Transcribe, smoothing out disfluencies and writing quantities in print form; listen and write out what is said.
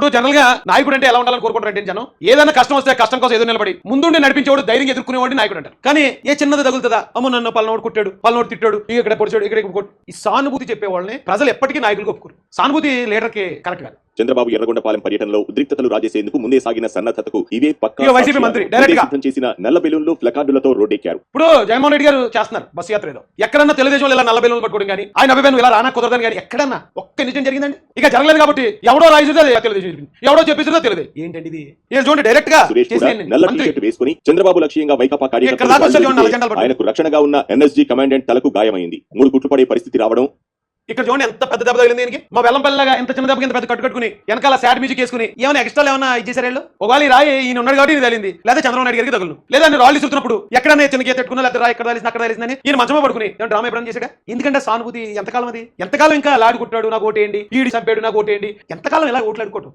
ఇప్పుడు జనరల్ గా నాయకుడు అంటే ఎలా ఉండాలని కోరుకుంటారంటే జనం ఏదైనా కష్టం వస్తే కష్టం కోసం ఏదో నిలబడి ముందుండి నడిపించేవాడు ధైర్యం ఎదుర్కొనేవాడు నాయకుడు అంటారు. కానీ ఏ చిన్నది తగులుతుందా అమ్మ నన్ను పల్లనోడు కుట్టాడు పల్లనోడు తిట్టాడు ఇక్కడ పొడిచాడు ఇక్కడ ఈ సానుభూతి చెప్పే వాళ్ళని ప్రజలు ఎప్పటికీ నాయకులు ఒప్పుకోరు. సానుభూతి లీడర్ కి కరెక్ట్ కాదు. చంద్రబాబు ఎర్రగొండపాలెం పర్యటనలో ఉద్రిక్తతలు రాజేసేందుకు ముందే సాగిన సన్నద్ధతకు ఇవే వైసీపీ మంత్రి డైరెక్ట్ గా సిద్ధం చేసిన నల్ల బెలూన్లు ప్లకార్డులతో రోడ్డెక్కారు. ఇప్పుడు జగన్మోహన్ రెడ్డి గారు చేస్తున్నారు బస్సు యాత్ర ఏదో ఎక్కడన్నా తెలుగుదేశం ఇలా నల్ల బెలూన్లు పట్టుకోవడం కానీ ఆయన అభిప్రాయం ఇలా రానా కుదరదని కానీ ఎక్కడన్నా ఒక్క నిజం జరిగిందండి. ఇక జరగలేదు కాబట్టి ఎవడో రాయిస్తుందో తెలుగుదేశం చెప్పింది, ఎవడో చెప్పిస్తుందో తెలియదు. ఏంటండి ఇది చూడండి డైరెక్ట్ గా నల్ల టీషర్ట్ వేసుకుని చంద్రబాబు లక్ష్యంగా వైకాపా కార్యకర్తలు ఆయనకు రక్షణగా ఉన్న ఎన్ఎస్జీ కమాండెంట్ తలకు గాయమైంది. 3 కుట్లు పడే పరిస్థితి రావడం. ఇక్కడ చూడండి ఎంత పెద్ద దెబ్బ తగిలింది దీనికి. మా వెల్లంపల్లిలాగా ఎంత చిన్న దెబ్బ కింద పెద్ద కట్టుకుని వెనకాల సాడ్ మ్యూజిక్ వేసుకుని ఏమైనా ఎక్స్ట్రా ఏమైనా ఇచ్చేసారు వీళ్ళు. ఒకవేళ ఈ రాయి ఈయన ఉన్నాడు కాబట్టి ఇది తగిలింది, లేదా చంద్రబాబు నాయుడు గారికి తగులు, లేదా రాళ్ళు ఇస్తున్నప్పుడు ఎక్కడనే చిన్న గీత పెట్టుకున్నా లేదా రాయి ఎక్కడ తగిలింది అక్కడ తగిలిందని ఈయన మంచమే పడుకుని డ్రామా ఎప్పుడైనా చేశాడా? ఎందుకంటే సానుభూతి ఎంతకాలం అది? ఎంతకాలం ఇంకా లాడుకుంటాడు నాకు ఓటేయండి, ఈడి చంపాడు నాకు ఓటేయండి, ఎంతకాలం ఇలా ఓట్లాడుకోవటం?